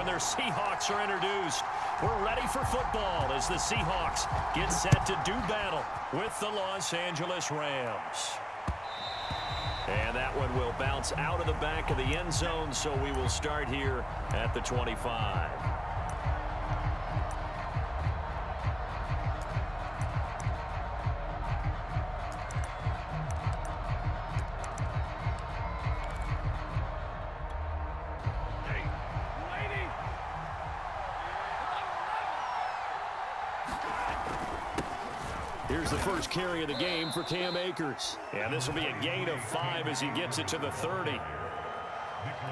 and their Seahawks are introduced. We're ready for football as the Seahawks get set to do battle with the Los Angeles Rams. And that one will bounce out of the back of the end zone, so we will start here at the 25. Here's the first carry of the game for Cam Akers. And this will be a gain of 5 as he gets it to the 30.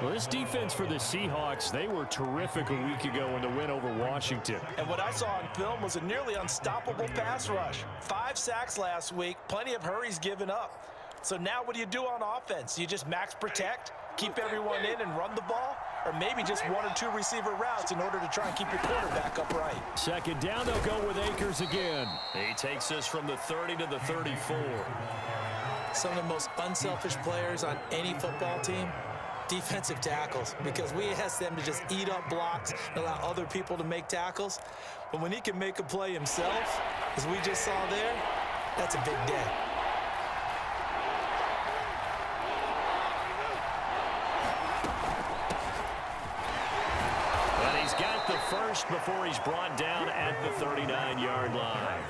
Well, this defense for the Seahawks, they were terrific a week ago in the win over Washington. And what I saw on film was a nearly unstoppable pass rush. 5 sacks last week, plenty of hurries given up. So now what do you do on offense? You just max protect, keep everyone in and run the ball? Or maybe just 1 or 2 receiver routes in order to try and keep your quarterback upright. Second down, they'll go with Akers again. He takes us from the 30 to the 34. Some of the most unselfish players on any football team, defensive tackles, because we ask them to just eat up blocks and allow other people to make tackles. But when he can make a play himself, as we just saw there, that's a big day. First before he's brought down at the 39-yard line.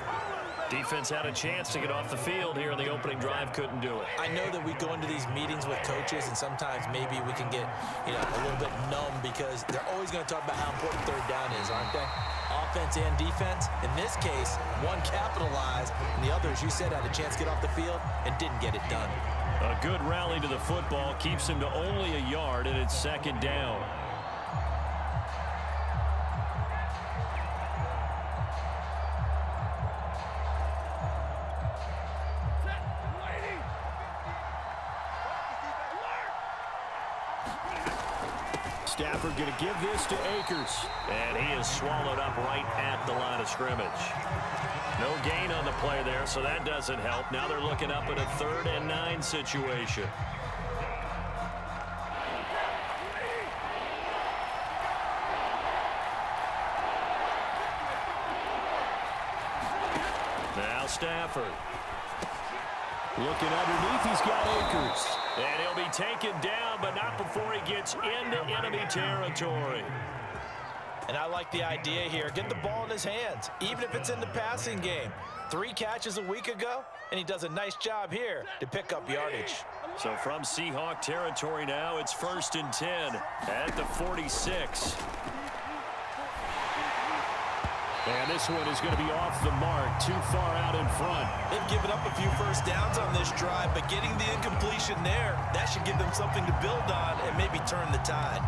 Defense had a chance to get off the field here in the opening drive, couldn't do it. I know that we go into these meetings with coaches, and sometimes maybe we can get, a little bit numb because they're always going to talk about how important third down is, aren't they? Offense and defense. In this case, one capitalized, and the other, as you said, had a chance to get off the field and didn't get it done. A good rally to the football keeps him to only a yard, and it's second down. Stafford going to give this to Akers. And he is swallowed up right at the line of scrimmage. No gain on the play there, so that doesn't help. Now they're looking up at a 3rd and 9 situation. Now Stafford. Looking underneath, he's got Akers. And he'll be taken down, but not before he gets into enemy territory. And I like the idea here. Get the ball in his hands, even if it's in the passing game. 3 catches a week ago, and he does a nice job here to pick up yardage. So from Seahawk territory now, it's 1st and 10 at the 46. And this one is going to be off the mark, too far out in front. They've given up a few first downs on this drive, but getting the incompletion there, that should give them something to build on and maybe turn the tide.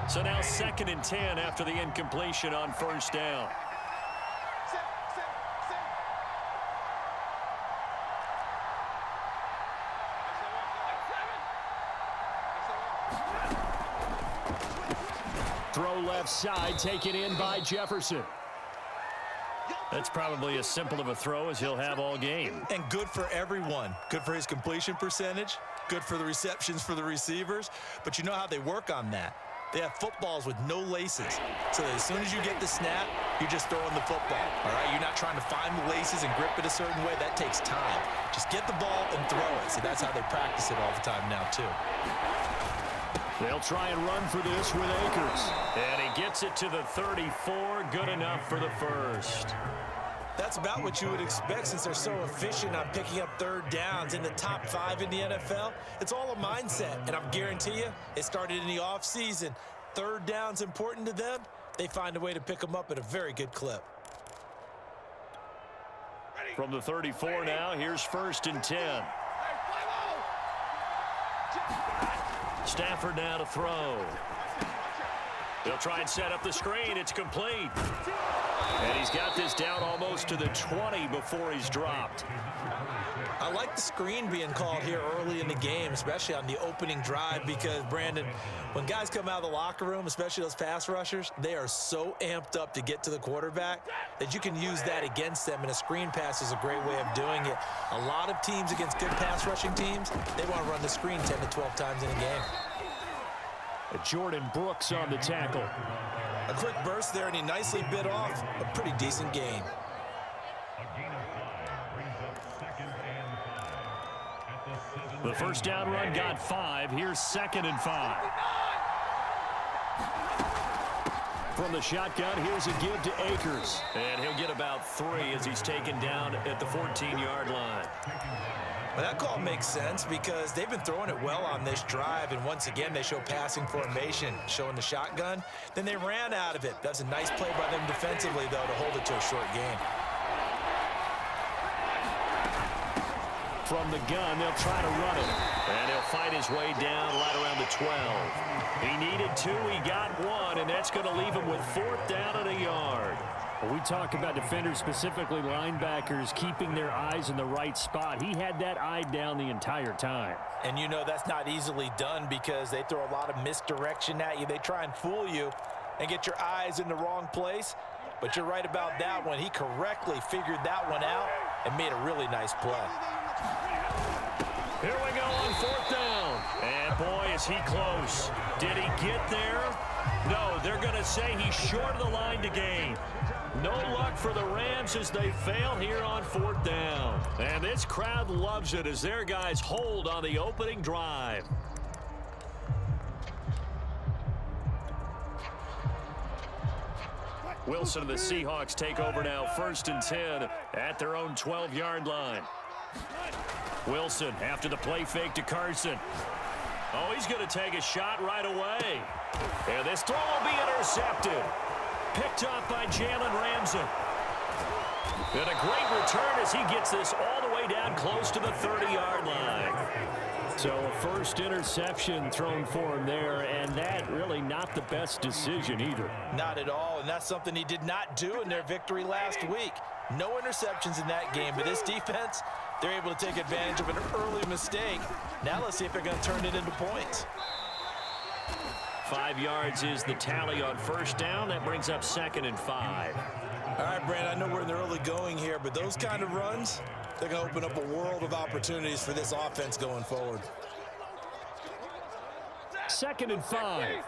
So now 2nd and 10 after the incompletion on 1st down. Throw left side, taken in by Jefferson. That's probably as simple of a throw as he'll have all game. And good for everyone. Good for his completion percentage. Good for the receptions for the receivers. But you know how they work on that. They have footballs with no laces. So that as soon as you get the snap, you're just throwing the football. All right? You're not trying to find the laces and grip it a certain way. That takes time. Just get the ball and throw it. So that's how they practice it all the time now, too. They'll try and run for this with Akers. And he gets it to the 34. Good enough for the first. That's about what you would expect since they're so efficient on picking up 3rd downs in the top 5 in the NFL. It's all a mindset, and I guarantee you it started in the offseason. 3rd down's important to them. They find a way to pick them up at a very good clip. From the 34 now, here's 1st and 10. Stafford now to throw. They'll try and set up the screen. It's complete. And he's got this down almost to the 20 before he's dropped. I like the screen being called here early in the game, especially on the opening drive, because, Brandon, when guys come out of the locker room, especially those pass rushers, they are so amped up to get to the quarterback that you can use that against them, and a screen pass is a great way of doing it. A lot of teams against good pass rushing teams, they want to run the screen 10 to 12 times in a game. Jordan Brooks on the tackle. A quick burst there, and he nicely bit off a pretty decent gain. The first down run got 5. Here's 2nd and 5. From the shotgun, here's a give to Akers. And he'll get about 3 as he's taken down at the 14-yard line. Well, that call makes sense because they've been throwing it well on this drive, and once again, they show passing formation, showing the shotgun. Then they ran out of it. That's a nice play by them defensively, though, to hold it to a short gain. From the gun, they'll try to run it. And he'll fight his way down right around the 12. He needed 2, he got 1, and that's going to leave him with 4th down and a yard. Well, we talk about defenders, specifically linebackers, keeping their eyes in the right spot. He had that eye down the entire time. And you know that's not easily done because they throw a lot of misdirection at you. They try and fool you and get your eyes in the wrong place. But you're right about that one. He correctly figured that one out and made a really nice play. Here we go on 4th down. And boy, is he close. Did he get there? No, they're going to say he's short of the line to gain. No luck for the Rams as they fail here on 4th down. And this crowd loves it as their guys hold on the opening drive. Wilson and the Seahawks take over now, 1st and 10 at their own 12-yard line. Wilson after the play fake to Carson. Oh, he's going to take a shot right away. And this throw will be intercepted. Picked off by Jalen Ramsey. And a great return as he gets this all the way down close to the 30-yard line. So a first interception thrown for him there, and that really not the best decision either. Not at all, and that's something he did not do in their victory last week. No interceptions in that game, but this defense, they're able to take advantage of an early mistake. Now let's see if they're going to turn it into points. 5 yards is the tally on 1st down. That brings up 2nd and 5. All right, Brand, I know we're in the early going here, but those kind of runs, they're going to open up a world of opportunities for this offense going forward. 2nd and 5.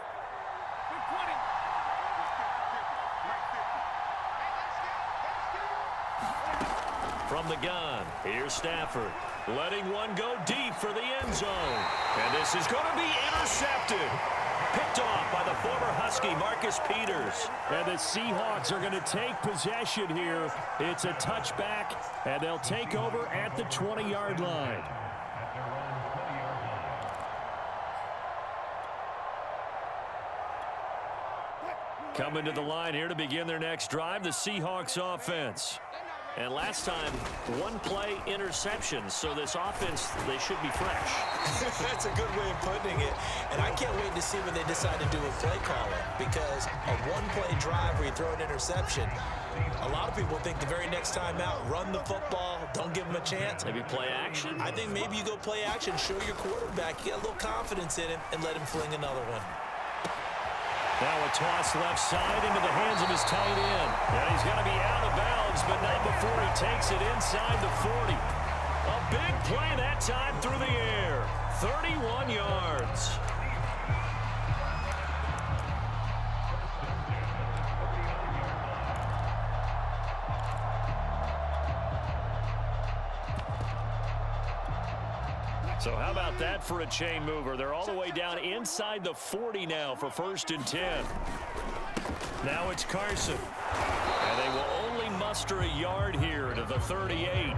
From the gun, here's Stafford. Letting one go deep for the end zone. And this is going to be intercepted. Picked off by the former Husky, Marcus Peters. And the Seahawks are going to take possession here. It's a touchback, and they'll take over at the 20-yard line. Coming to the line here to begin their next drive, the Seahawks offense. And last time, 1 play interception, so this offense, they should be fresh. That's a good way of putting it. And I can't wait to see when they decide to do a play calling, because a 1-play drive where you throw an interception, a lot of people think the very next time out, run the football, don't give them a chance. Maybe play action? I think maybe you go play action, show your quarterback, get a little confidence in him, and let him fling another one. Now a toss left side into the hands of his tight end. And he's going to be out of bounds, but not before he takes it inside the 40. A big play that time through the air. 31 yards. So how about that for a chain mover? They're all the way down inside the 40 now for 1st and 10. Now it's Carson. And they will only muster a yard here to the 38.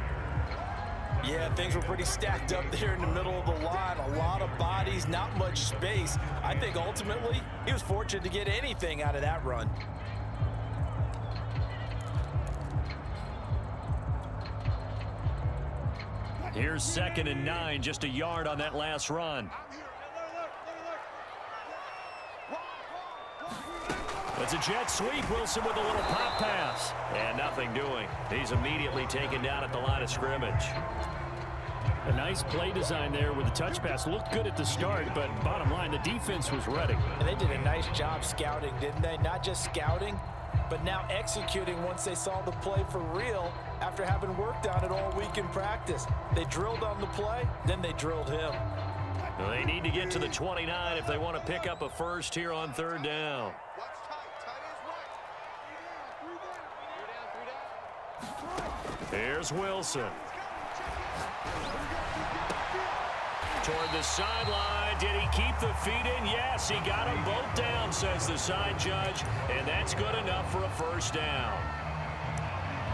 Yeah, things were pretty stacked up there in the middle of the line. A lot of bodies, not much space. I think ultimately he was fortunate to get anything out of that run. Here's 2nd and 9, just a yard on that last run. It's a jet sweep. Wilson with a little pop pass. And nothing doing. He's immediately taken down at the line of scrimmage. A nice play design there with the touch pass. Looked good at the start, but bottom line, the defense was ready. And they did a nice job scouting, didn't they? Not just scouting, but now executing once they saw the play for real after having worked on it all week in practice. They drilled on the play, then they drilled him. Well, they need to get to the 29 if they want to pick up a first here on third down. Here's Wilson. Toward the sideline. Did he keep the feet in? Yes, he got them both down, says the side judge. And that's good enough for a first down.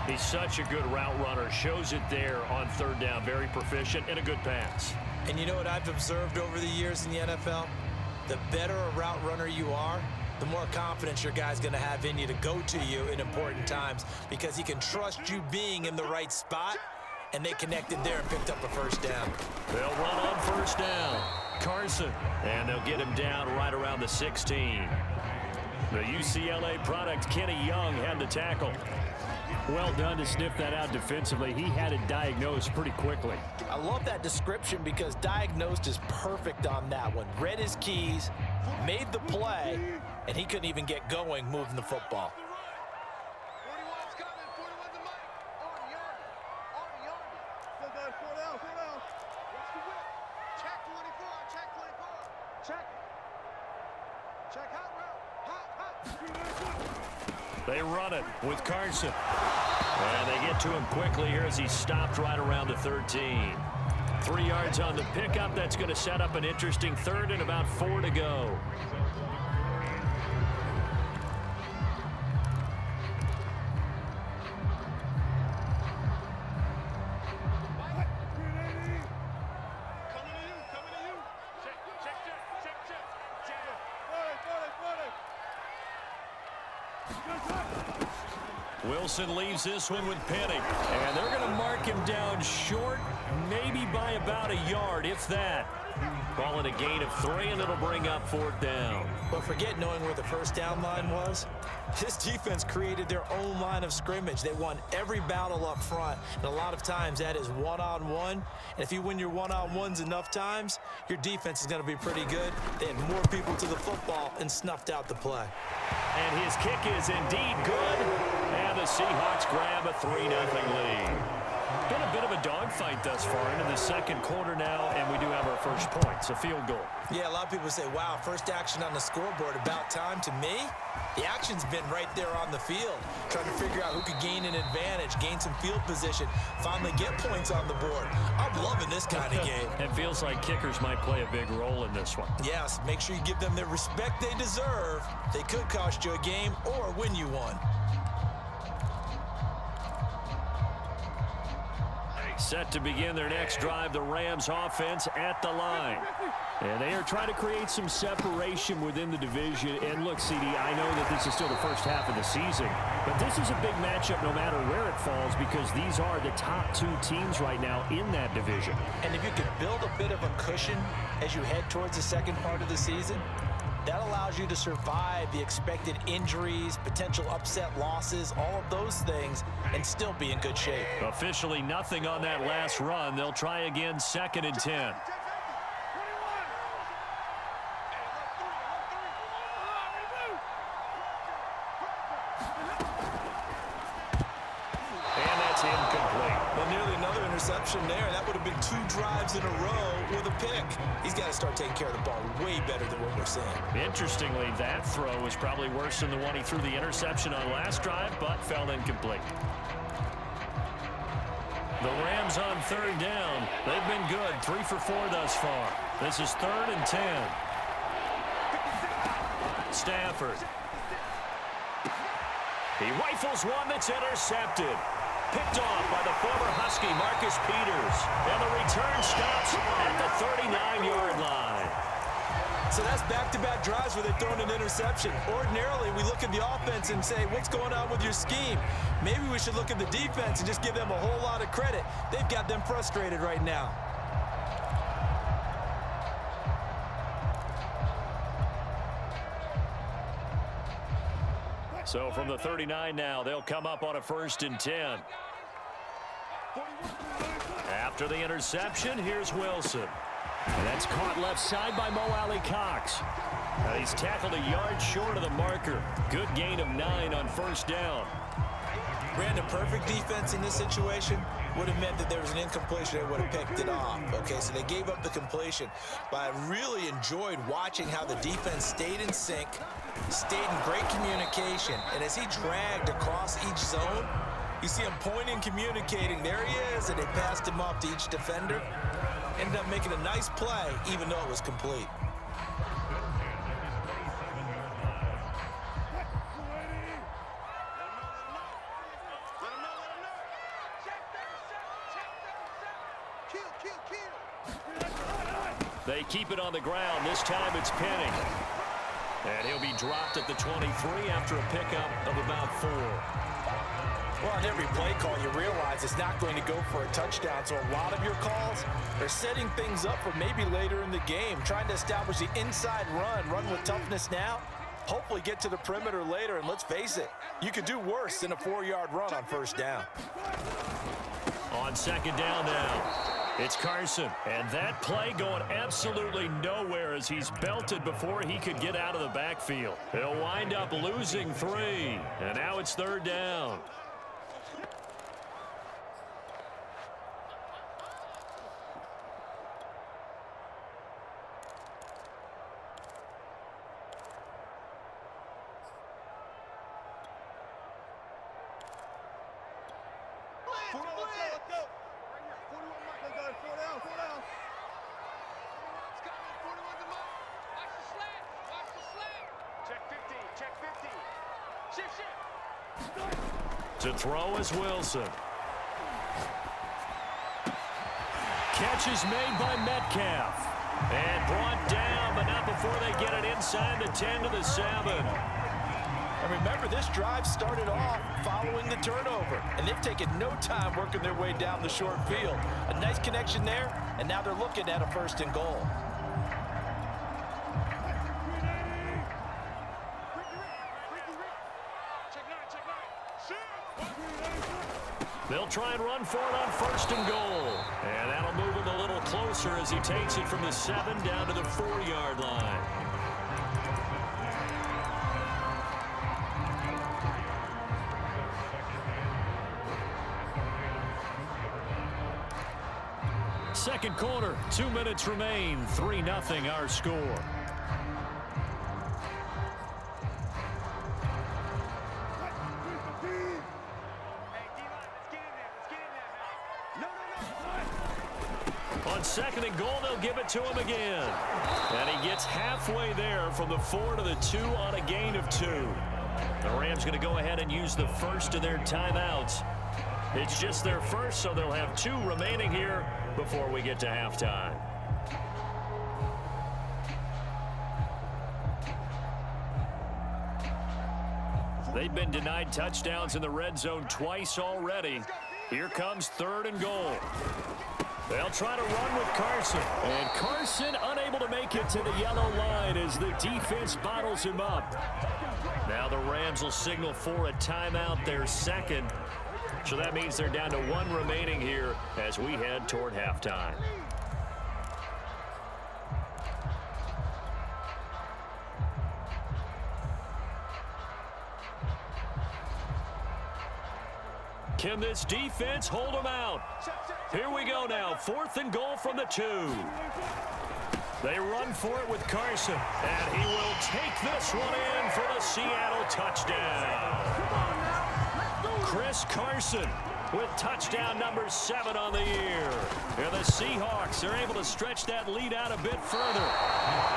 He's such a good route runner. Shows it there on third down. Very proficient and a good pass. And you know what I've observed over the years in the NFL? The better a route runner you are, the more confidence your guy's going to have in you to go to you in important times because he can trust you being in the right spot, and they connected there and picked up a first down. They'll run on first down. Carson. And they'll get him down right around the 16. The UCLA product, Kenny Young, had the tackle. Well done to sniff that out defensively. He had it diagnosed pretty quickly. I love that description because diagnosed is perfect on that one. Read his keys, made the play, and he couldn't even get going moving the football. They run it with Carson. And they get to him quickly here as he stopped right around the 13. 3 yards on the pickup. That's going to set up an interesting third and about 4 to go. Wilson leaves this one with Penny. And they're going to mark him down short, maybe by about a yard, if that. Call it a gain of 3, and it'll bring up 4th down. But forget knowing where the first down line was. This defense created their own line of scrimmage. They won every battle up front, and a lot of times that is one-on-one. And if you win your one-on-ones enough times, your defense is going to be pretty good. They had more people to the football and snuffed out the play. And his kick is indeed good. And the Seahawks grab a 3-0 lead. Been a bit of a dogfight thus far into the second quarter now, and we do have our first points, a field goal. Yeah, a lot of people say, wow, first action on the scoreboard, about time. To me, the action's been right there on the field, trying to figure out who could gain an advantage, gain some field position, finally get points on the board. I'm loving this kind of game. It feels like kickers might play a big role in this one. Yes, make sure you give them the respect they deserve. They could cost you a game or win you one. Set to begin their next drive, the Rams offense at the line. And they are trying to create some separation within the division. And look, CD, I know that this is still the first half of the season, but this is a big matchup no matter where it falls because these are the top 2 teams right now in that division. And if you could build a bit of a cushion as you head towards the second part of the season, that allows you to survive the expected injuries, potential upset losses, all of those things, and still be in good shape. Officially nothing on that last run. They'll try again, 2nd and 10. And that's incomplete. Well, nearly another interception there. That would have been 2 drives in a row with a pick. He's got to start taking care of the ball way better than what we're seeing. Interestingly, that throw was probably worse than the one he threw the interception on last drive, but fell incomplete. The Rams on 3rd down. They've been good, 3 for 4 thus far. This is 3rd and 10. Stafford. He rifles one that's intercepted. Picked off by the former Husky, Marcus Peters. And the return stops at the 39-yard line. So that's back-to-back drives where they've thrown an interception. Ordinarily, we look at the offense and say, what's going on with your scheme? Maybe we should look at the defense and just give them a whole lot of credit. They've got them frustrated right now. So from the 39 now, they'll come up on a 1st and 10. After the interception, here's Wilson. And that's caught left side by Mo Alley Cox. Now he's tackled a yard short of the marker. Good gain of 9 on 1st down. Brandon, perfect defense in this situation would have meant that there was an incompletion. They would have picked it off. Okay, so they gave up the completion. But I really enjoyed watching how the defense stayed in sync, stayed in great communication. And as he dragged across each zone, you see him pointing, communicating. There he is, and they passed him off to each defender. Ended up making a nice play, even though it was complete. They keep it on the ground. This time it's Penning. And he'll be dropped at the 23 after a pickup of about 4. Well, on every play call, you realize it's not going to go for a touchdown. So a lot of your calls are setting things up for maybe later in the game, trying to establish the inside run with toughness now, hopefully get to the perimeter later. And let's face it, you could do worse than a 4-yard run on 1st down. On 2nd down now, it's Carson. And that play going absolutely nowhere as he's belted before he could get out of the backfield. He'll wind up losing 3. And now it's 3rd down. To throw is Wilson. Catch is made by Metcalf. And brought down, but not before they get it inside the 10 to the 7. And remember, this drive started off following the turnover. And they've taken no time working their way down the short field. A nice connection there, and now they're looking at a 1st and goal. They'll try and run for it on 1st and goal. And that'll move him a little closer as he takes it from the 7 down to the 4-yard line. Second quarter, 2 minutes remain. 3-0 our score. On 2nd and goal, they'll give it to him again. And he gets halfway there from the 4 to the 2 on a gain of 2. The Rams going to go ahead and use the first of their timeouts. It's just their first, so they'll have 2 remaining here before we get to halftime. They've been denied touchdowns in the red zone twice already. Here comes 3rd and goal. They'll try to run with Carson. And Carson unable to make it to the yellow line as the defense bottles him up. Now the Rams will signal for a timeout, their 2nd. So that means they're down to 1 remaining here as we head toward halftime. Can this defense hold them out? Here we go now. 4th and goal from the 2. They run for it with Carson. And he will take this one in for the Seattle touchdown. Chris Carson with touchdown number 7 on the year. And the Seahawks are able to stretch that lead out a bit further.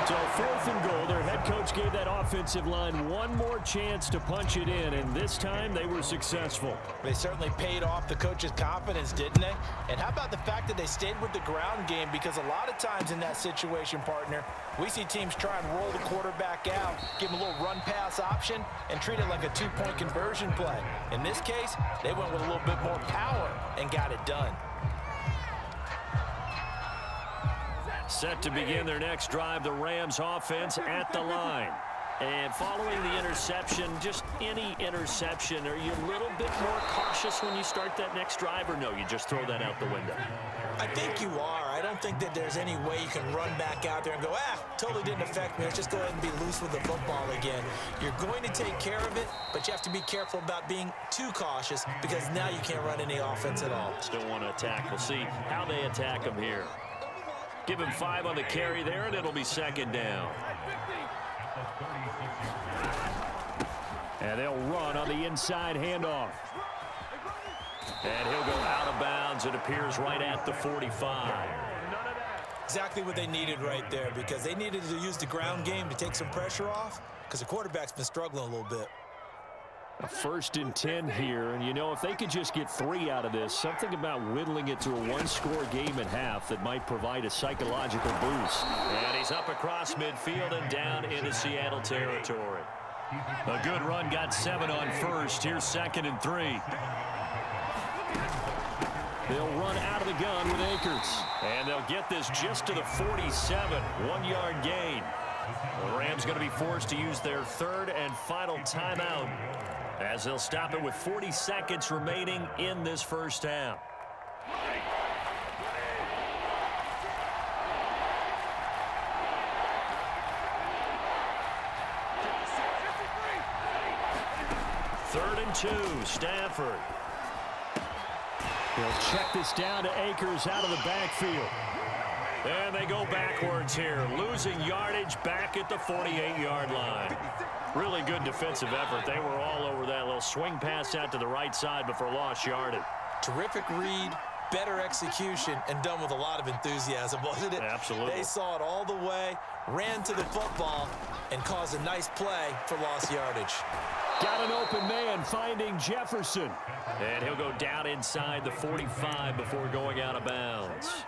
So 4th and goal, their head coach gave that offensive line one more chance to punch it in, and this time they were successful. They certainly paid off the coach's confidence, didn't they? And how about the fact that they stayed with the ground game? Because a lot of times in that situation, partner, we see teams try and roll the quarterback out, give him a little run-pass option, and treat it like a 2-point conversion play. In this case, they went with a little bit more power and got it done. Set to begin their next drive, the Rams offense at the line. And following the interception, just any interception, are you a little bit more cautious when you start that next drive, or no, you just throw that out the window? I think you are. I don't think that there's any way you can run back out there and go, totally didn't affect me. Let's just go ahead and be loose with the football again. You're going to take care of it, but you have to be careful about being too cautious because now you can't run any offense at all. Still want to attack. We'll see how they attack him here. Give him 5 on the carry there, and it'll be second down. And they'll run on the inside handoff. And he'll go out of bounds. It appears right at the 45. Exactly what they needed right there, because they needed to use the ground game to take some pressure off because the quarterback's been struggling a little bit. A 1st and 10 here, and you know, if they could just get 3 out of this, something about whittling it to a 1-score game at half that might provide a psychological boost. And he's up across midfield and down into Seattle territory. A good run, got 7 on first. Here's 2nd and 3. They'll run out of the gun with Akers. And they'll get this just to the 47, 1-yard gain. The Rams going to be forced to use their 3rd and final timeout as they'll stop it with 40 seconds remaining in this first half. Third and 2, Stafford. He'll check this down to Akers out of the backfield. And they go backwards here, losing yardage back at the 48-yard line. Really good defensive effort. They were all over that little swing pass out to the right side before lost yardage. Terrific read, better execution, and done with a lot of enthusiasm, wasn't it? Absolutely. They saw it all the way, ran to the football, and caused a nice play for lost yardage. Got an open man finding Jefferson. And he'll go down inside the 45 before going out of bounds.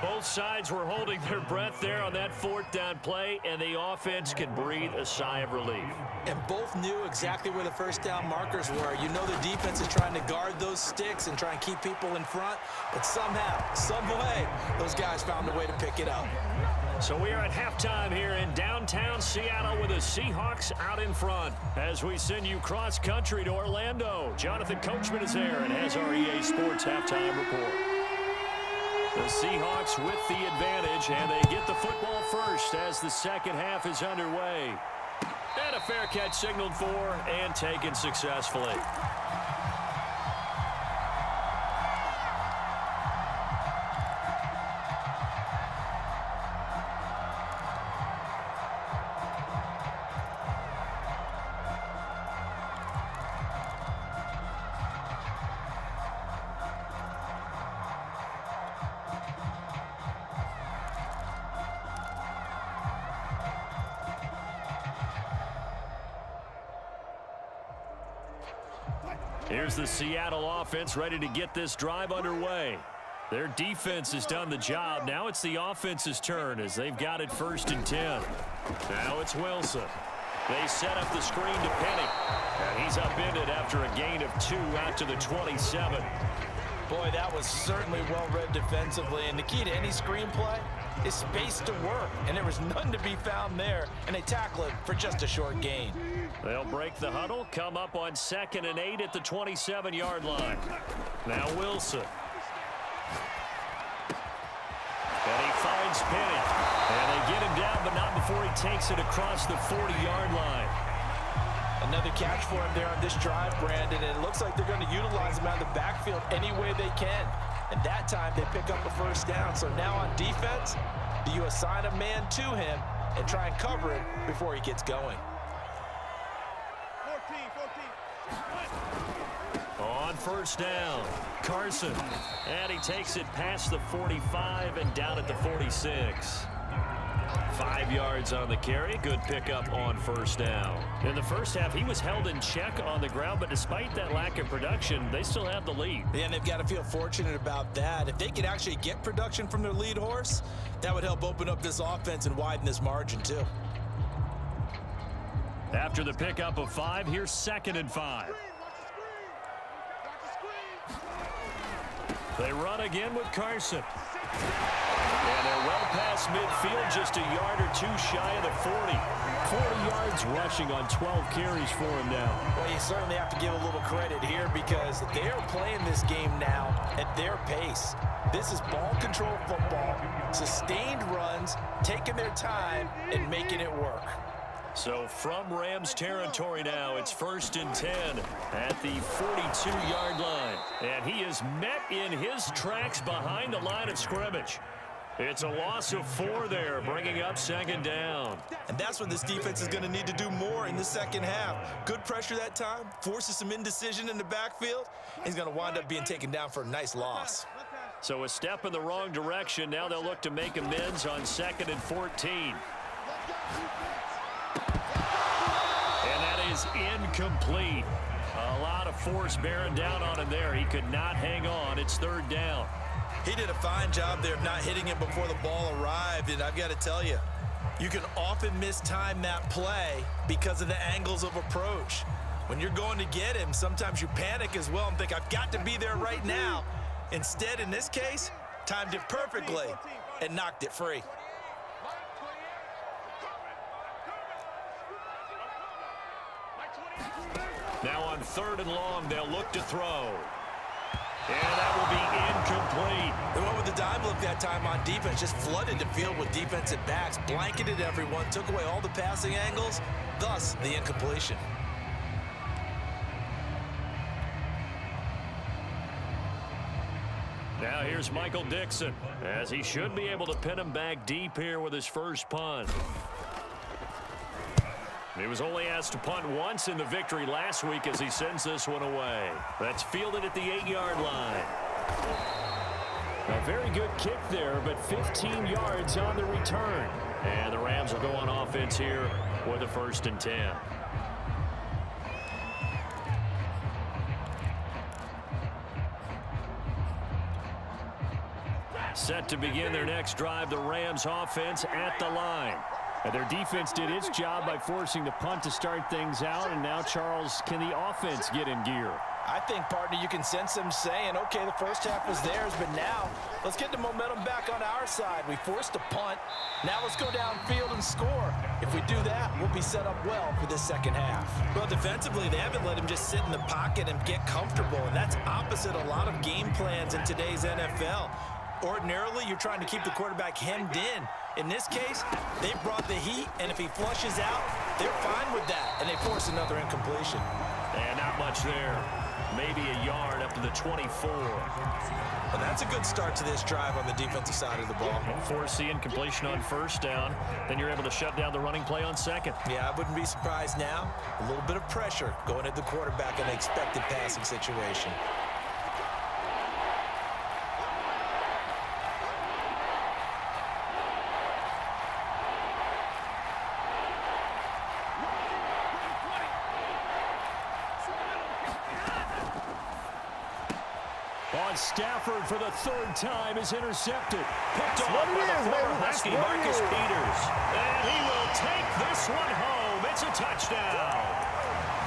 Both sides were holding their breath there on that 4th down play, and the offense can breathe a sigh of relief. And both knew exactly where the first down markers were. You know the defense is trying to guard those sticks and try and keep people in front, but somehow, some way, those guys found a way to pick it up. So we are at halftime here in downtown Seattle with the Seahawks out in front. As we send you cross-country to Orlando, Jonathan Coachman is there and has our EA Sports halftime report. The Seahawks with the advantage, and they get the football first as the second half is underway. And a fair catch signaled for and taken successfully. Here's the Seattle offense ready to get this drive underway. Their defense has done the job. Now it's the offense's turn as they've got it 1st and 10. Now it's Wilson. They set up the screen to Penny. And he's upended after a gain of 2 out to the 27. Boy, that was certainly well-read defensively. And the key to any screenplay is space to work. And there was none to be found there. And they tackle it for just a short gain. They'll break the huddle, come up on 2nd and 8 at the 27-yard line. Now Wilson. And he finds Penny. And they get him down, but not before he takes it across the 40-yard line. Another catch for him there on this drive, Brandon, and it looks like they're going to utilize him out of the backfield any way they can. And that time they pick up a 1st down. So now on defense, do you assign a man to him and try and cover it before he gets going? On 1st down, Carson. And he takes it past the 45 and down at the 46. 5 yards on the carry. Good pickup on 1st down. In the first half, he was held in check on the ground, but despite that lack of production, they still have the lead. Yeah, and they've got to feel fortunate about that. If they could actually get production from their lead horse, that would help open up this offense and widen this margin too. After the pickup of 5, here's 2nd and 5. They run again with Carson. And they're well past midfield, just a yard or two shy of the 40. 40 yards rushing on 12 carries for him now. Well, you certainly have to give a little credit here because they're playing this game now at their pace. This is ball control football, sustained runs, taking their time and making it work. So from Rams territory now, it's 1st and 10 at the 42-yard line. And he is met in his tracks behind the line of scrimmage. It's a loss of 4 there, bringing up 2nd down. And that's what this defense is going to need to do more in the second half. Good pressure that time, forces some indecision in the backfield. He's going to wind up being taken down for a nice loss. So a step in the wrong direction. Now they'll look to make amends on 2nd and 14. And that is incomplete. A lot of force bearing down on him there. He could not hang on. It's 3rd down. He did a fine job there of not hitting it before the ball arrived, and I've got to tell you, you can often mistime that play because of the angles of approach. When you're going to get him, sometimes you panic as well and think, I've got to be there right now. Instead, in this case, timed it perfectly and knocked it free. Now on 3rd and long, they'll look to throw. And that will be incomplete. They went with the dime look that time on defense, just flooded the field with defensive backs, blanketed everyone, took away all the passing angles, thus the incompletion. Now here's Michael Dixon, as he should be able to pin him back deep here with his first punt. He was only asked to punt once in the victory last week as he sends this one away. That's fielded at the 8-yard line. A very good kick there, but 15 yards on the return. And the Rams will go on offense here with a 1st and 10. Set to begin their next drive, the Rams offense at the line. And their defense did its job by forcing the punt to start things out, and now, Charles, can the offense get in gear? I think, partner, you can sense them saying, okay, the first half was theirs, but now let's get the momentum back on our side. We forced a punt. Now let's go downfield and score. If we do that, we'll be set up well for this second half. Well, defensively, they haven't let him just sit in the pocket and get comfortable, and that's opposite a lot of game plans in today's NFL. Ordinarily, you're trying to keep the quarterback hemmed in. In this case, they brought the heat, and if he flushes out, they're fine with that, and they force another incompletion. And not much there. Maybe a yard up to the 24. Well, that's a good start to this drive on the defensive side of the ball. Force the incompletion on 1st down. Then you're able to shut down the running play on 2nd. Yeah, I wouldn't be surprised now. A little bit of pressure going at the quarterback in an expected passing situation. Stafford for the 3rd time is intercepted. Picked off by the former Husky Marcus Peters. And he will take this one home. It's a touchdown.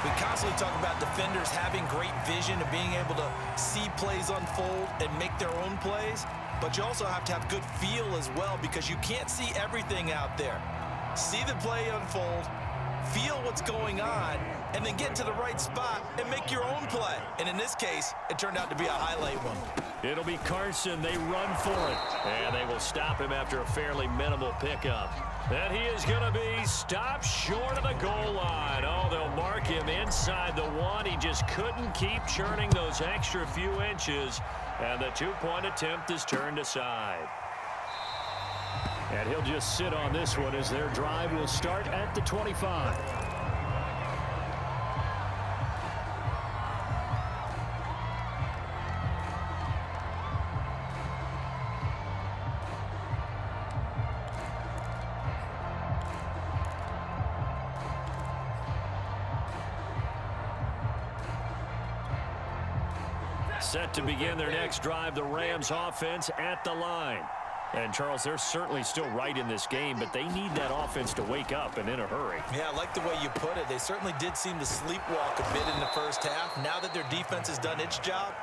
We constantly talk about defenders having great vision and being able to see plays unfold and make their own plays. But you also have to have good feel as well because you can't see everything out there. See the play unfold, feel what's going on, and then get to the right spot and make your own play. And in this case, it turned out to be a highlight one. It'll be Carson. They run for it. And they will stop him after a fairly minimal pickup. And he is going to be stopped short of the goal line. Oh, they'll mark him inside the 1. He just couldn't keep churning those extra few inches. And the 2-point attempt is turned aside. And he'll just sit on this one as their drive will start at the 25. Set to begin their next drive, the Rams offense at the line. And, Charles, they're certainly still right in this game, but they need that offense to wake up and in a hurry. Yeah, I like the way you put it. They certainly did seem to sleepwalk a bit in the first half. Now that their defense has done its job,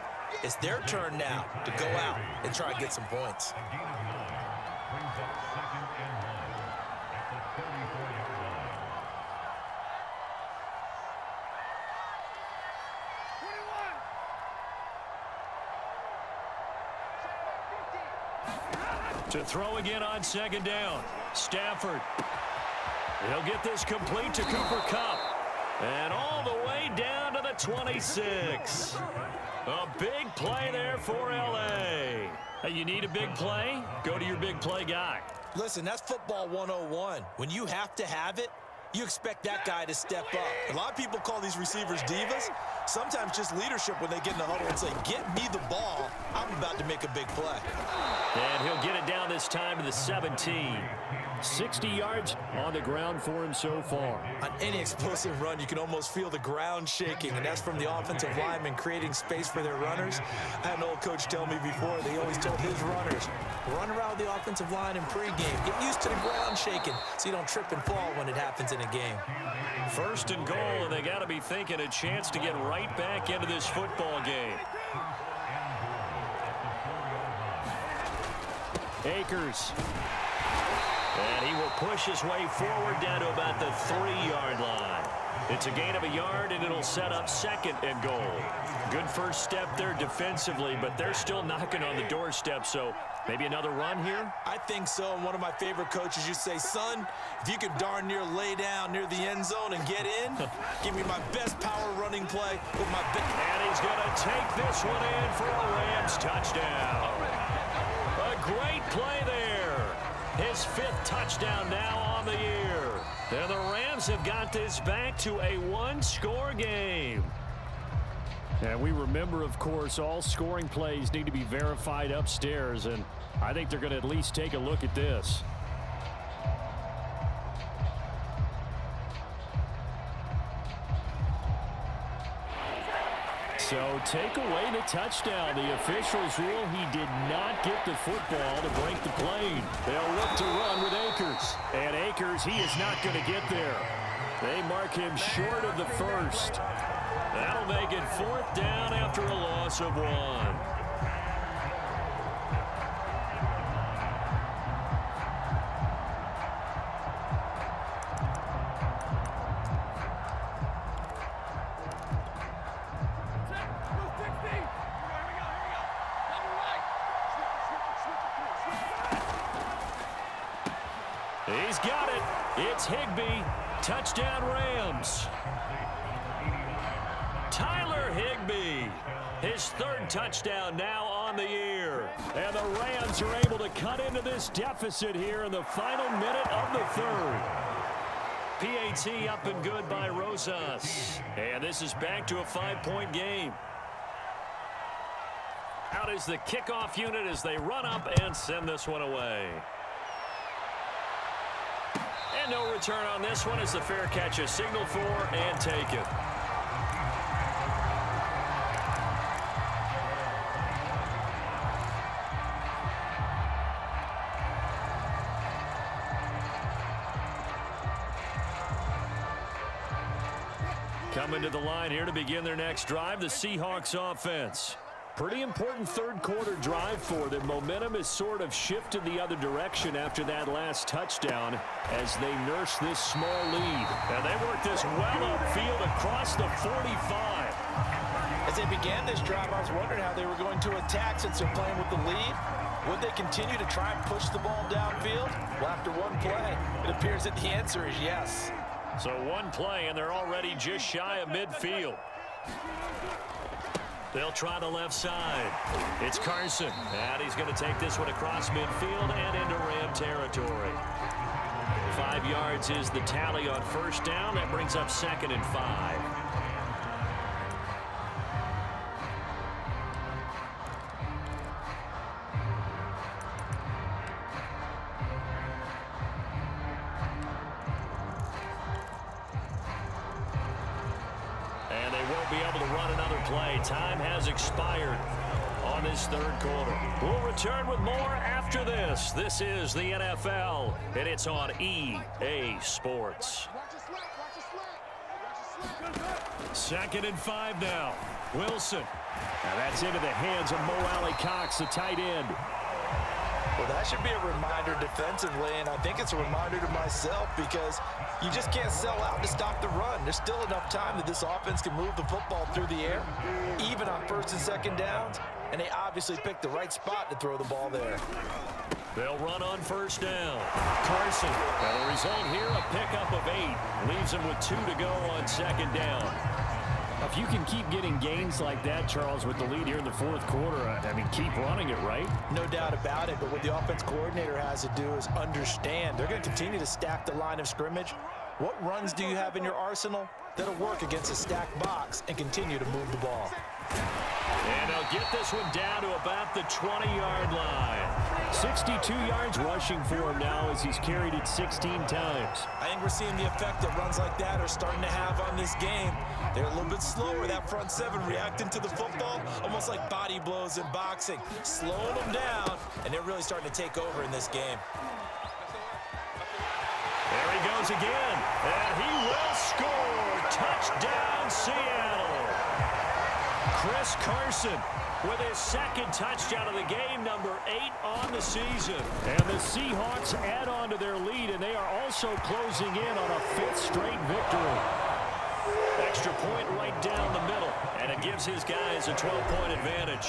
It's their turn now to go out and try and get some points. To throw again on second down. Stafford. He'll get this complete to Cooper Kupp. And all the way down to the 26. A big play there for L.A. Hey, you need a big play? Go to your big play guy. Listen, that's football 101. When you have to have it, you expect that guy to step up. A lot of people call these receivers divas. Sometimes just leadership when they get in the huddle and say, get me the ball. I'm about to make a big play. And he'll get it down this time to the 17. 60 yards on the ground for him so far. On any explosive run, you can almost feel the ground shaking, and that's from the offensive linemen creating space for their runners. I had an old coach tell me before, they always told his runners, run around the offensive line in pregame. Get used to the ground shaking so you don't trip and fall when it happens in a game. First and goal, and they got to be thinking a chance to get right back into this football game. Akers. And he will push his way forward down to about the 3-yard line. It's a gain of a yard, and it'll set up second and goal. Good first step there defensively, but they're still knocking on the doorstep, so maybe another run here? I think so, and one of my favorite coaches used to say, son, if you could darn near lay down near the end zone and get in, give me my best power running play with my big... And he's going to take this one in for a Rams touchdown. A great play there. His 5th touchdown now on the year. And the Rams have got this back to a 1-score game. And we remember, of course, all scoring plays need to be verified upstairs, and I think they're going to at least take a look at this. So take away the touchdown. The officials rule he did not get the football to break the plane. They'll look to run with Akers. And Akers, he is not going to get there. They mark him short of the first. That'll make it 4th down after a loss of 1. He's got it. It's Higbee. Touchdown Rams. Tyler Higbee. His 3rd touchdown now on the year. And the Rams are able to cut into this deficit here in the final minute of the 3rd. PAT up and good by Rosas. And this is back to a 5-point game. Out is the kickoff unit as they run up and send this one away. And no return on this one as the fair catch is signaled for and taken. Coming to the line here to begin their next drive, the Seahawks offense. Pretty important 3rd quarter drive for them. Momentum has sort of shifted the other direction after that last touchdown as they nurse this small lead. And they work this well upfield across the 45. As they began this drive, I was wondering how they were going to attack since they're playing with the lead. Would they continue to try and push the ball downfield? Well, after one play, it appears that the answer is yes. So one play, and they're already just shy of midfield. They'll try the left side. It's Carson. And he's going to take this one across midfield and into Ram territory. 5 yards is the tally on first down. That brings up 2nd and 5. And they won't be able to run another play. Time has expired on this 3rd quarter. We'll return with more after this. This is the NFL, and it's on EA Sports. 2nd and 5 now. Wilson Now that's into the hands of Mo Alley Cox, the tight end. Well, that should be a reminder defensively, and I think it's a reminder to myself because you just can't sell out to stop the run. There's still enough time that this offense can move the football through the air, even on first and second downs, and they obviously picked the right spot to throw the ball there. They'll run on first down. Carson. And the result here, a pickup of 8. Leaves him with 2 to go on second down. If you can keep getting gains like that, Charles, with the lead here in the fourth quarter, I mean, keep running it, right? No doubt about it, but what the offense coordinator has to do is understand they're going to continue to stack the line of scrimmage. What runs do you have in your arsenal that'll work against a stacked box and continue to move the ball? And they'll get this one down to about the 20-yard line. 62 yards rushing for him now as he's carried it 16 times. I think we're seeing the effect that runs like that are starting to have on this game. They're a little bit slower, that front seven, reacting to the football, almost like body blows in boxing, slowing them down, and they're really starting to take over in this game. There he goes again, and he will score. Touchdown, Seattle. Chris Carson with his second touchdown of the game, number 8 on the season. And the Seahawks add on to their lead, and they are also closing in on a 5th straight victory. Extra point right down the middle, and it gives his guys a 12-point advantage.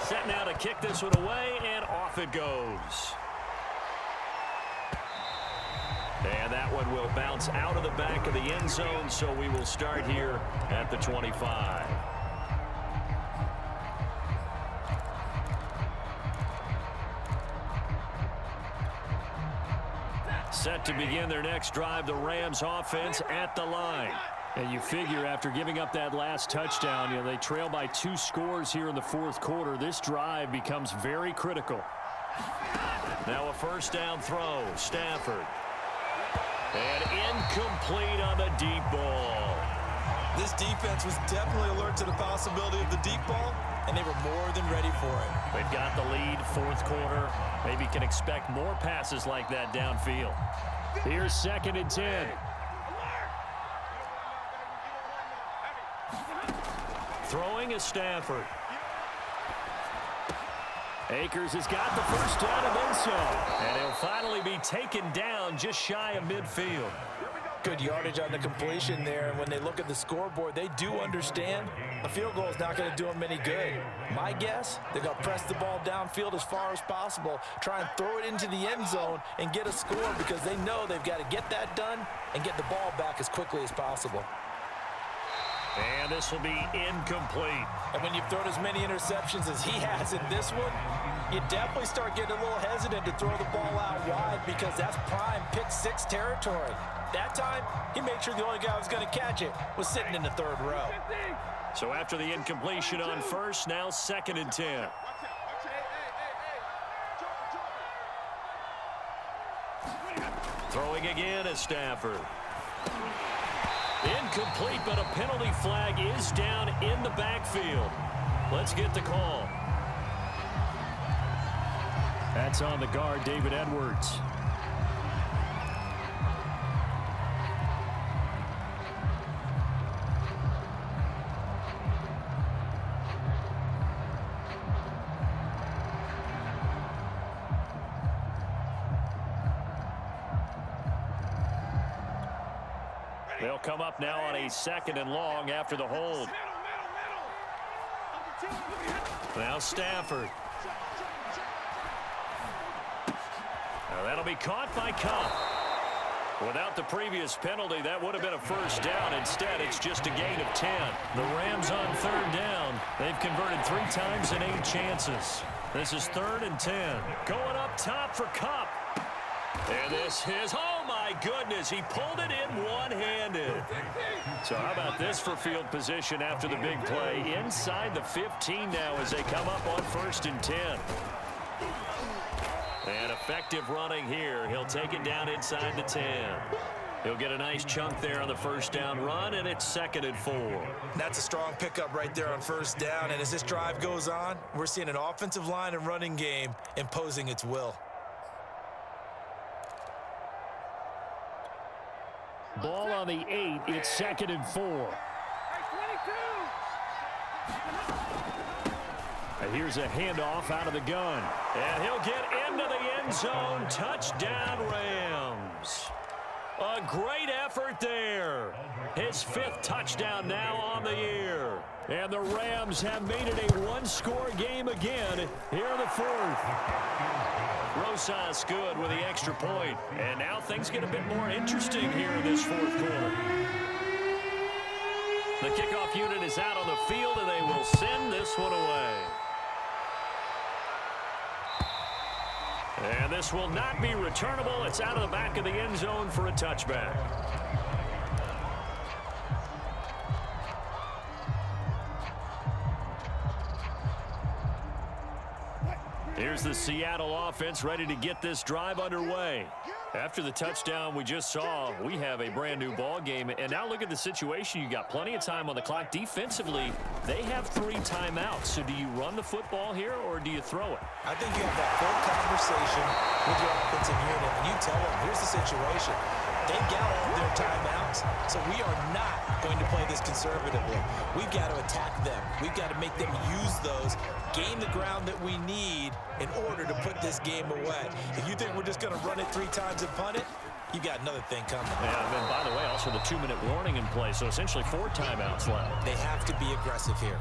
Set now to kick this one away, and off it goes. And that one will bounce out of the back of the end zone, so we will start here at the 25. Set to begin their next drive, the Rams offense at the line. And you figure after giving up that last touchdown, you know, they trail by 2 scores here in the fourth quarter. This drive becomes very critical. Now a first down throw, Stafford. And incomplete on the deep ball. This defense was definitely alert to the possibility of the deep ball, and they were more than ready for it. They've got the lead, fourth quarter. Maybe can expect more passes like that downfield. Here's 2nd and 10. Throwing is Stafford. Akers has got the first down and then some. And he'll finally be taken down just shy of midfield. Good yardage on the completion there, and when they look at the scoreboard, they do understand a field goal is not going to do them any good. My guess, they're going to press the ball downfield as far as possible, try and throw it into the end zone and get a score because they know they've got to get that done and get the ball back as quickly as possible. And this will be incomplete. And when you've thrown as many interceptions as he has in this one, you definitely start getting a little hesitant to throw the ball out wide because that's prime pick 6 territory. That time, he made sure the only guy who was going to catch it was sitting in the 3rd row. So after the incompletion on first, now 2nd and 10. Throwing again is Stafford. Incomplete, but a penalty flag is down in the backfield. Let's get the call. That's on the guard, David Edwards. They'll come up now on a 2nd and long after the hold. Now Stafford. Now that'll be caught by Cup. Without the previous penalty, that would have been a first down. Instead, it's just a gain of 10. The Rams on 3rd down. They've converted 3 times in 8 chances. This is 3rd and 10. Going up top for Cup. And this is, oh my goodness, he pulled it in one-handed. So how about this for field position after the big play? Inside the 15 now as they come up on 1st and 10. And effective running here. He'll take it down inside the 10. He'll get a nice chunk there on the first down run, and it's 2nd and 4. That's a strong pickup right there on first down, and as this drive goes on, we're seeing an offensive line and running game imposing its will. Ball on the 8. It's 2nd and 4. And here's a handoff out of the gun. And he'll get into the end zone. Touchdown, Rams. A great effort there. His 5th touchdown now on the year. And the Rams have made it a one-score game again here in the 4th. Rosas good with the extra point. And now things get a bit more interesting here in this 4th quarter. The kickoff unit is out on the field, and they will send this one away. And this will not be returnable. It's out of the back of the end zone for a touchback. Here's the Seattle offense ready to get this drive underway. After the touchdown we just saw, we have a brand new ball game. And now look at the situation. You got plenty of time on the clock. Defensively, they have 3 timeouts. So do you run the football here or do you throw it? I think you have that full conversation with your offensive unit, and you tell them, here's the situation. They've got all their timeouts, so we are not going to play this conservatively. We've got to attack them. We've got to make them use those, gain the ground that we need in order to put this game away. If you think we're just going to run it 3 times and punt it, you've got another thing coming. Yeah, and by the way, also the 2-minute warning in play, so essentially 4 timeouts left. They have to be aggressive here.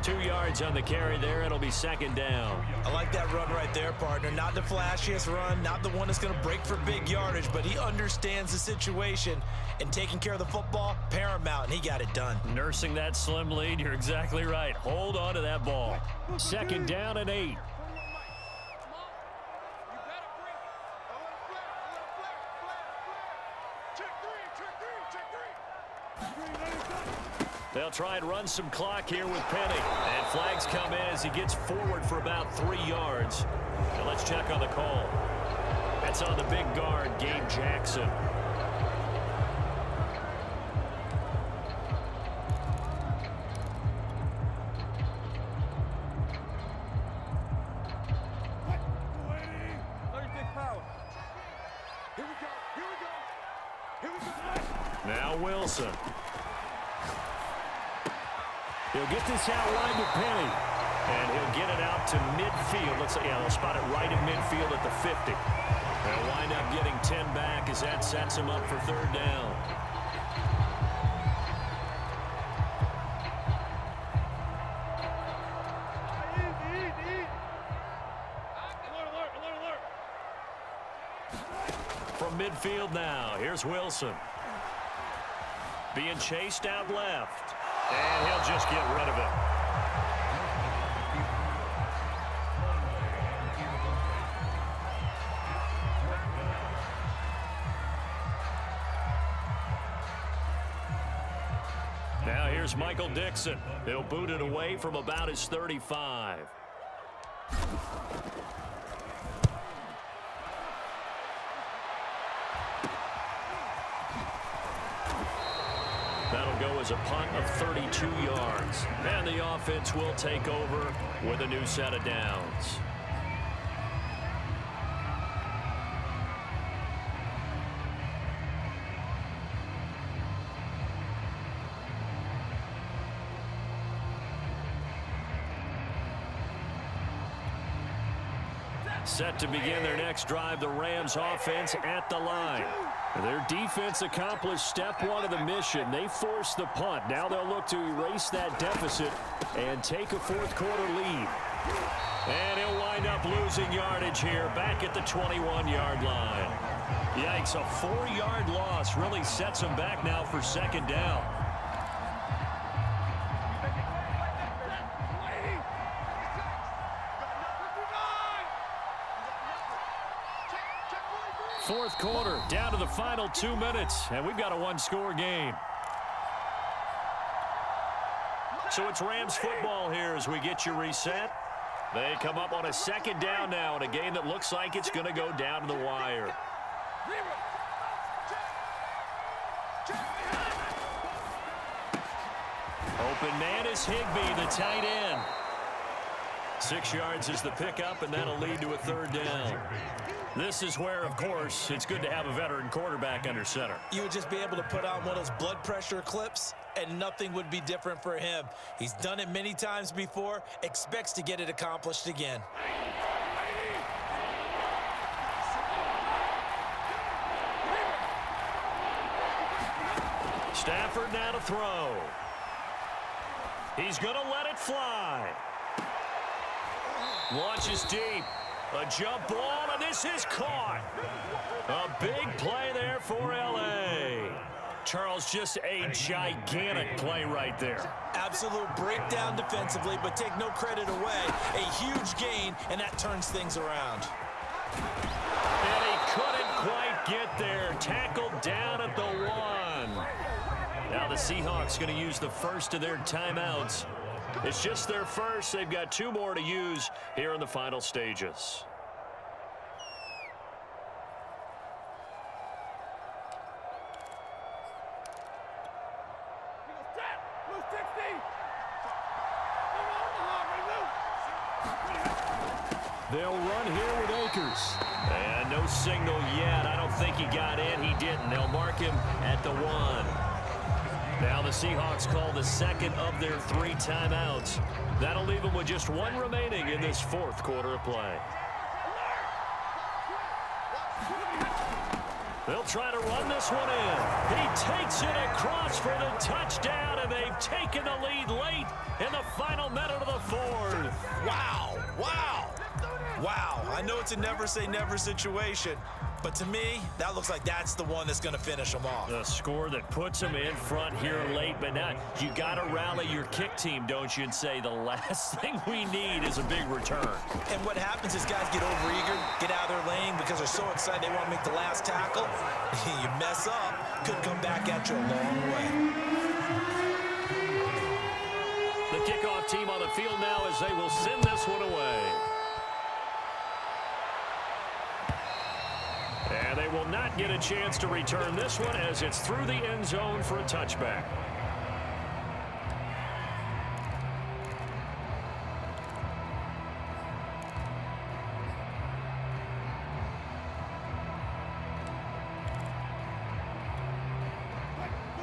2 yards on the carry there. It'll be 2nd down. I like that run right there, partner. Not the flashiest run, not the one that's going to break for big yardage, but he understands the situation, and taking care of the football, paramount, and he got it done. Nursing that slim lead, you're exactly right. Hold on to that ball. 2nd down and 8. They'll try and run some clock here with Penny. And flags come in as he gets forward for about 3 yards. Now let's check on the call. That's on the big guard, Gabe Jackson. Now Wilson. He'll get this out wide to Penny. And he'll get it out to midfield. Let's say, yeah, they'll spot it right in midfield at the 50. They'll wind up getting 10 back as that sets him up for 3rd down. From midfield now, here's Wilson. Being chased out left. And he'll just get rid of it. Now here's Michael Dixon. He'll boot it away from about his 35. That'll go as a punt of 32 yards. And the offense will take over with a new set of downs. Set to begin their next drive, the Rams offense at the line. Their defense accomplished step 1 of the mission. They forced the punt. Now they'll look to erase that deficit and take a 4th quarter lead. And he'll wind up losing yardage here back at the 21-yard line. Yikes, a 4-yard loss really sets him back now for 2nd down. Fourth quarter, down to the final 2 minutes, and we've got a 1-score game. So it's Rams football here as we get you reset. They come up on a 2nd down now in a game that looks like it's going to go down to the wire. Open man is Higbee, the tight end. 6 yards is the pickup, and that'll lead to a 3rd down. This is where, of course, it's good to have a veteran quarterback under center. You would just be able to put on one of those blood pressure clips, and nothing would be different for him. He's done it many times before, expects to get it accomplished again. Stafford now to throw. He's going to let it fly. Launches deep. A jump ball, and this is caught. A big play there for L.A. Charles, just a gigantic play right there. Absolute breakdown defensively, but take no credit away. A huge gain, and that turns things around. And he couldn't quite get there. Tackled down at the 1. Now the Seahawks going to use the first of their timeouts. It's just their first. They've got 2 more to use here in the final stages. They'll run here with Akers. And no signal yet. I don't think he got in. He didn't. They'll mark him at the 1. Now the Seahawks call the second of their 3 timeouts. That'll leave them with just 1 remaining in this 4th quarter of play. They'll try to run this one in. He takes it across for the touchdown, and they've taken the lead late in the final minute of the 4th. Wow, wow, wow. I know it's a never-say-never situation, but to me, that looks like that's the one that's going to finish them off. The score that puts them in front here late, but now you got to rally your kick team, don't you, and say the last thing we need is a big return. And what happens is guys get overeager, get out of their lane because they're so excited they want to make the last tackle. You mess up, could come back at you a long way. The kickoff team on the field now as they will send this one away. And they will not get a chance to return this one as it's through the end zone for a touchback.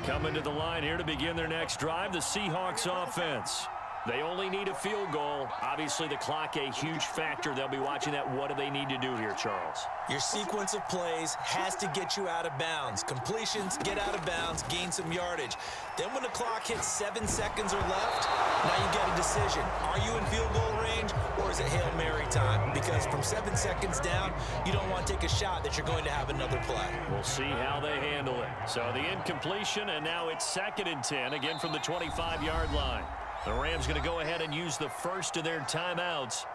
Coming to the line here to begin their next drive, the Seahawks offense. They only need a field goal. Obviously, the clock a huge factor. They'll be watching that. What do they need to do here, Charles? Your sequence of plays has to get you out of bounds. Completions, get out of bounds, gain some yardage. Then when the clock hits 7 seconds or left, now you get a decision. Are you in field goal range, or is it Hail Mary time? Because from 7 seconds down, you don't want to take a shot that you're going to have another play. We'll see how they handle it. So the incompletion, and now it's 2nd and 10, again from the 25-yard line. The Rams going to go ahead and use the first of their timeouts.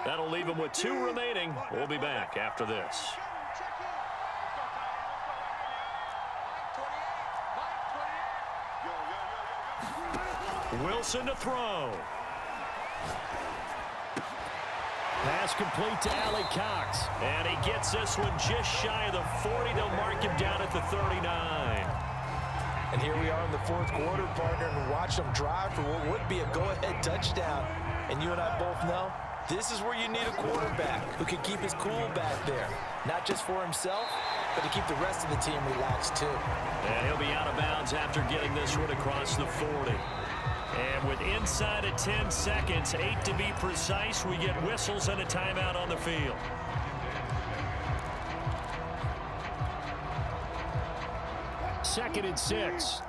That'll leave them with 2 remaining. We'll be back after this. Wilson to throw. Pass complete to Ali Cox. And he gets this one just shy of the 40. They'll mark him down at the 39. And here we are in the 4th quarter, partner, and watch them drive for what would be a go-ahead touchdown. And you and I both know this is where you need a quarterback who can keep his cool back there. Not just for himself, but to keep the rest of the team relaxed too. And he'll be out of bounds after getting this one across the 40. And with inside of 10 seconds, 8 to be precise, we get whistles and a timeout on the field. Second and 6.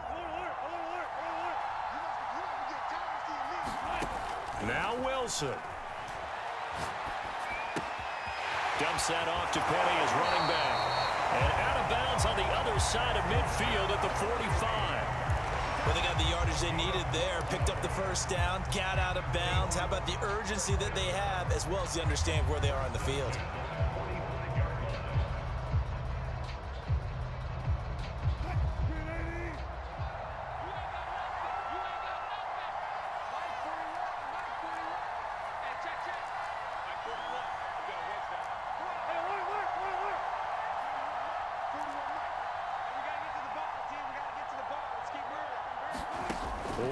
Now Wilson. Dumps that off to Penny as running back. And out of bounds on the other side of midfield at the 45. Well, they got the yardage they needed there, picked up the first down, got out of bounds. How about the urgency that they have, as well as the understanding where they are on the field?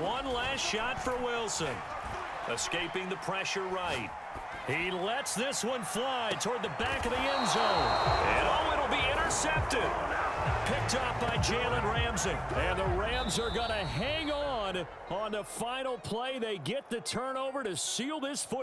One last shot for Wilson. Escaping the pressure right. He lets this one fly toward the back of the end zone. And oh, it'll be intercepted. Picked up by Jalen Ramsey. And the Rams are going to hang on the final play. They get the turnover to seal this football.